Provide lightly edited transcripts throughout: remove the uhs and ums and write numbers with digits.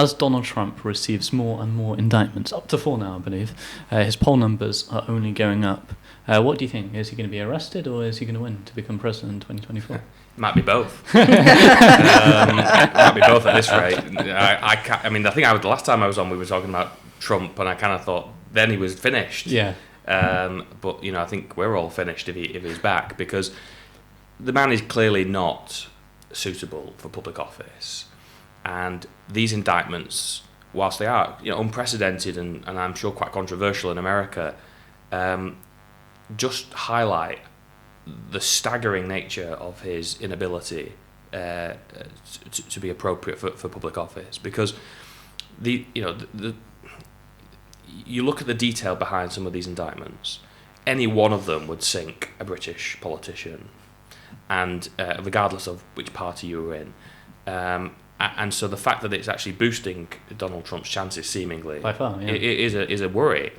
as Donald Trump receives more and more indictments, up to 4 now, I believe, his poll numbers are only going up. What do you think? Is he going to be arrested, or is he going to win to become president in 2024? Might be both. Might be both at this rate. I mean, I think the last time I was on, we were talking about Trump, and I kind of thought then he was finished. Yeah. But I think we're all finished if he's back, because the man is clearly not suitable for public office, and these indictments, whilst they are unprecedented and I'm sure quite controversial in America, just highlight the staggering nature of his inability to be appropriate for public office, because you look at the detail behind some of these indictments, any one of them would sink a British politician, and regardless of which party you were in. And so the fact that it's actually boosting Donald Trump's chances, seemingly, by far, yeah, is a worry.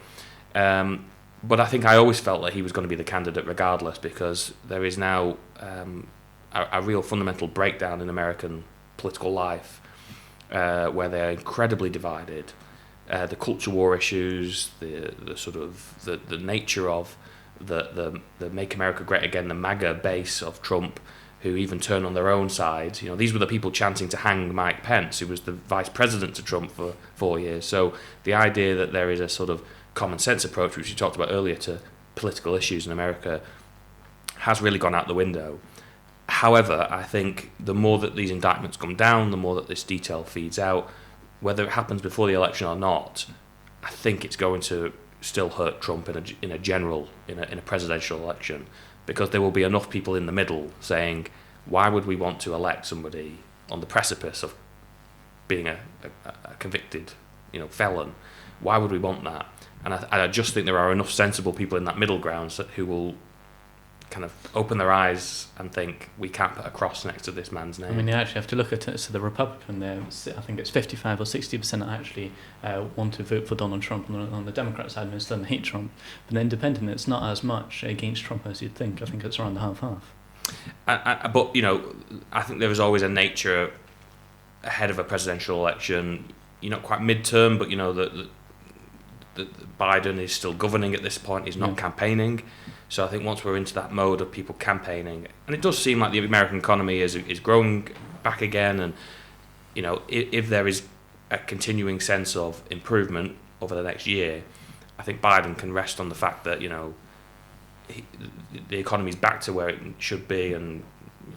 But I think I always felt that he was going to be the candidate regardless, because there is now a real fundamental breakdown in American political life, where they're incredibly divided. The culture war issues, the sort of the nature of the Make America Great Again, the MAGA base of Trump, who even turn on their own side. These were the people chanting to hang Mike Pence, who was the vice president to Trump for 4 years. So the idea that there is a sort of common sense approach, which you talked about earlier, to political issues in America has really gone out the window. However, I think the more that these indictments come down, the more that this detail feeds out, whether it happens before the election or not, I think it's going to still hurt Trump in a presidential election, because there will be enough people in the middle saying, why would we want to elect somebody on the precipice of being a convicted felon? Why would we want that? And I just think there are enough sensible people in that middle ground who will kind of open their eyes and think, we can't put a cross next to this man's name. I mean, you actually have to look at it. So the Republican there, I think it's 55 or 60% that actually want to vote for Donald Trump. On the Democrat side, most of them hate Trump. But the Independent, it's not as much against Trump as you'd think. I think it's around half-half. But I think there is always a nature ahead of a presidential election. You're not quite midterm, but that Biden is still governing at this point. He's not campaigning. So I think once we're into that mode of people campaigning, and it does seem like the American economy is growing back again, and if there is a continuing sense of improvement over the next year, I think Biden can rest on the fact that the economy's back to where it should be, and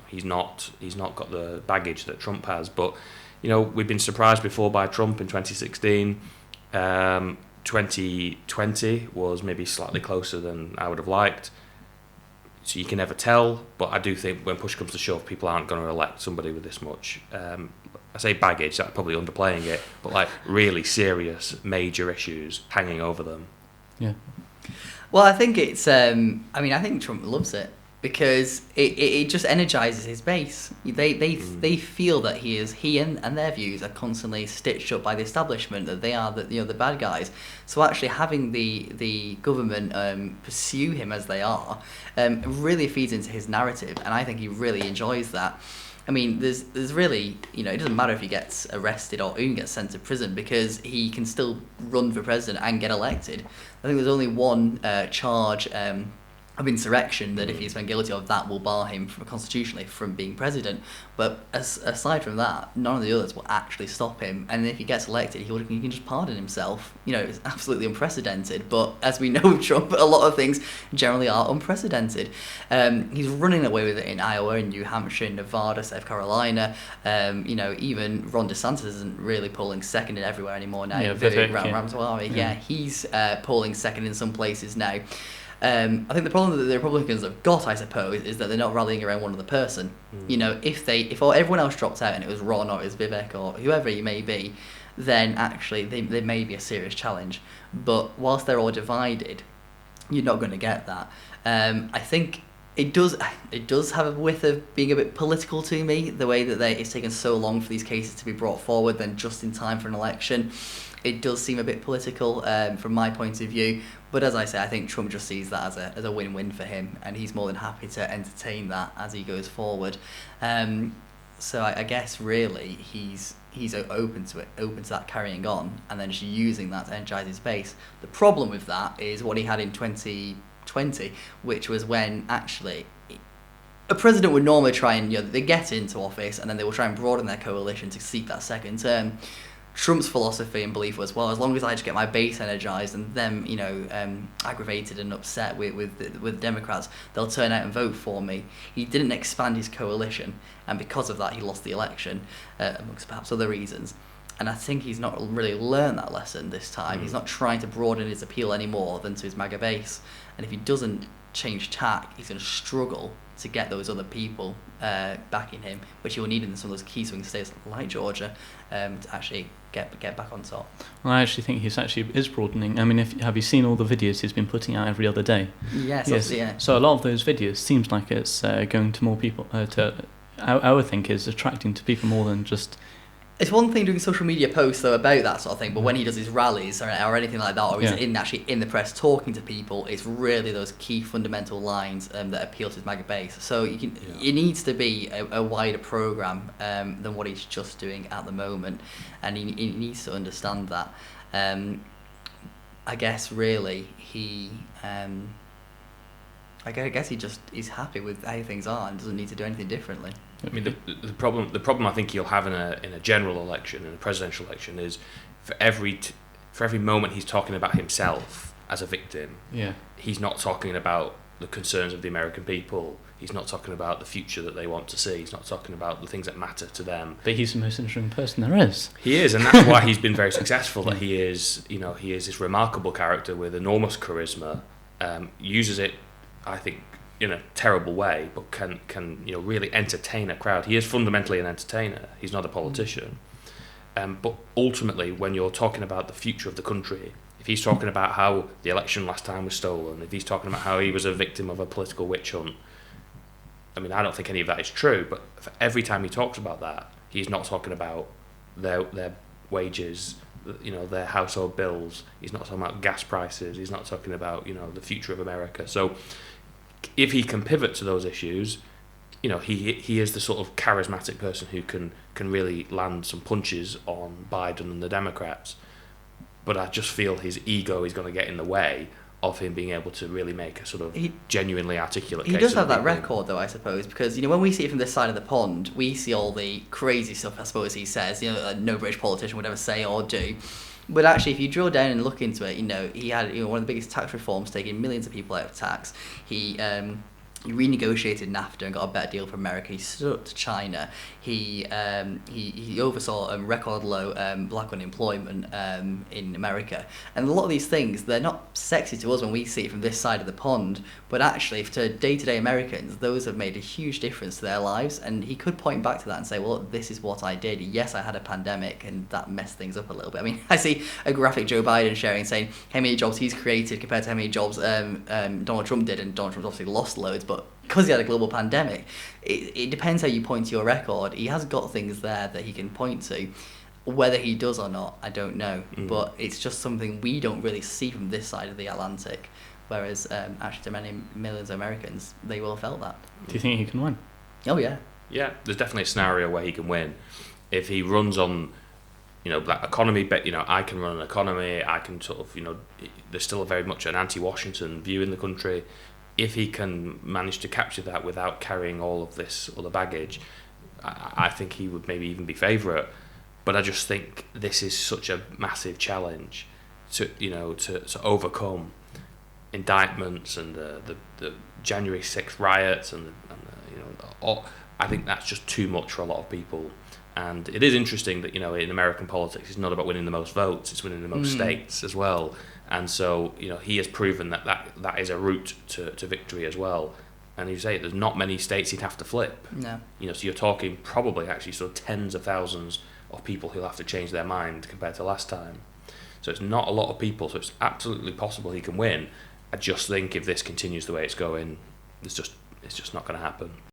he's not got the baggage that Trump has. But we've been surprised before by Trump in 2016. 2020 was maybe slightly closer than I would have liked, so you can never tell, but I do think when push comes to shove, people aren't going to elect somebody with this much I say baggage, that's probably underplaying it, but like really serious major issues hanging over them. Yeah. Well, I think it's I think Trump loves it, because it just energizes his base. They feel that he and their views are constantly stitched up by the establishment, that they are the bad guys. So actually having the government pursue him as they are really feeds into his narrative, and I think he really enjoys that. I mean, there's really, it doesn't matter if he gets arrested or even gets sent to prison, because he can still run for president and get elected. I think there's only one charge of insurrection that if he's found guilty of, that will bar him constitutionally from being president. But aside from that, none of the others will actually stop him. And if he gets elected, he can just pardon himself. It's absolutely unprecedented. But as we know with Trump, a lot of things generally are unprecedented. He's running away with it in Iowa, in New Hampshire, in Nevada, South Carolina. Even Ron DeSantis isn't really polling second in everywhere anymore now. Vivek, He's polling second in some places now. I think the problem that the Republicans have got, I suppose, is that they're not rallying around one other person. If everyone else dropped out and it was Ron or it was Vivek or whoever he may be, then actually they may be a serious challenge. But whilst they're all divided, you're not going to get that. I think it does have a whiff of being a bit political to me, the way that it's taken so long for these cases to be brought forward, then just in time for an election. It does seem a bit political from my point of view, but as I say, I think Trump just sees that as a win-win for him, and he's more than happy to entertain that as he goes forward. So I guess really he's open to it, open to that carrying on, and then just using that to energise his base. The problem with that is what he had in 2020, which was when actually a president would normally try and, they get into office and then they will try and broaden their coalition to seek that second term. Trump's philosophy and belief was, well, as long as I just get my base energized and them, aggravated and upset with the Democrats, they'll turn out and vote for me. He didn't expand his coalition, and because of that, he lost the election, amongst perhaps other reasons. And I think he's not really learned that lesson this time. He's not trying to broaden his appeal any more than to his MAGA base. And if he doesn't change tack, he's going to struggle to get those other people backing him, which he will need in some of those key swing states like Georgia to actually get back on top. Well, I actually think he's actually is broadening. I mean, have you seen all the videos he's been putting out every other day? Yes. Yeah. So a lot of those videos seems like it's going to more people. I would think is attracting to people more than just. It's one thing doing social media posts though about that sort of thing, but when he does his rallies or anything like that, or he's actually in the press talking to people, it's really those key fundamental lines that appeal to his MAGA base. So it needs to be a wider program than what he's just doing at the moment, and he needs to understand that. I guess really he. I guess he's happy with how things are and doesn't need to do anything differently. I mean, the problem I think you'll have in a general election, in a presidential election, is for every moment he's talking about himself as a victim. Yeah. He's not talking about the concerns of the American people. He's not talking about the future that they want to see. He's not talking about the things that matter to them. But he's the most interesting person there is. He is, and that's why he's been very successful. That he is this remarkable character with enormous charisma. Uses it, I think, in a terrible way, but can really entertain a crowd. He is fundamentally an entertainer. He's not a politician. But ultimately, when you're talking about the future of the country, if he's talking about how the election last time was stolen, if he's talking about how he was a victim of a political witch hunt, I mean, I don't think any of that is true, but for every time he talks about that, he's not talking about their wages, their household bills. He's not talking about gas prices. He's not talking about, the future of America. So if he can pivot to those issues, he is the sort of charismatic person who can really land some punches on Biden and the Democrats. But I just feel his ego is going to get in the way of him being able to really make a sort of genuinely articulate case. He does have that record, though, I suppose, because, when we see it from this side of the pond, we see all the crazy stuff, I suppose he says, no British politician would ever say or do. But actually, if you drill down and look into it, he had one of the biggest tax reforms, taking millions of people out of tax. He renegotiated NAFTA and got a better deal for America. He stood up to China. He oversaw record low black unemployment in America. And a lot of these things, they're not sexy to us when we see it from this side of the pond, but actually to day-to-day Americans, those have made a huge difference to their lives. And he could point back to that and say, well, this is what I did. Yes, I had a pandemic and that messed things up a little bit. I mean, I see a graphic Joe Biden sharing saying how many jobs he's created compared to how many jobs Donald Trump did, and Donald Trump's obviously lost loads, but because he had a global pandemic, it depends how you point to your record. He has got things there that he can point to. Whether he does or not, I don't know. But it's just something we don't really see from this side of the Atlantic. Whereas, actually, to many millions of Americans, they will have felt that. Do you think he can win? Oh, yeah. Yeah, there's definitely a scenario where he can win. If he runs on, that economy, but, I can run an economy, I can sort of, there's still very much an anti-Washington view in the country. If he can manage to capture that without carrying all of this other baggage, I think he would maybe even be favourite. But I just think this is such a massive challenge to overcome indictments and the January 6th riots and I think that's just too much for a lot of people. And it is interesting that in American politics, it's not about winning the most votes; it's winning the most states as well. And so, he has proven that is a route to victory as well. And you say there's not many states he'd have to flip. No. So you're talking probably actually sort of tens of thousands of people who'll have to change their mind compared to last time. So it's not a lot of people. So it's absolutely possible he can win. I just think if this continues the way it's going, it's just not going to happen.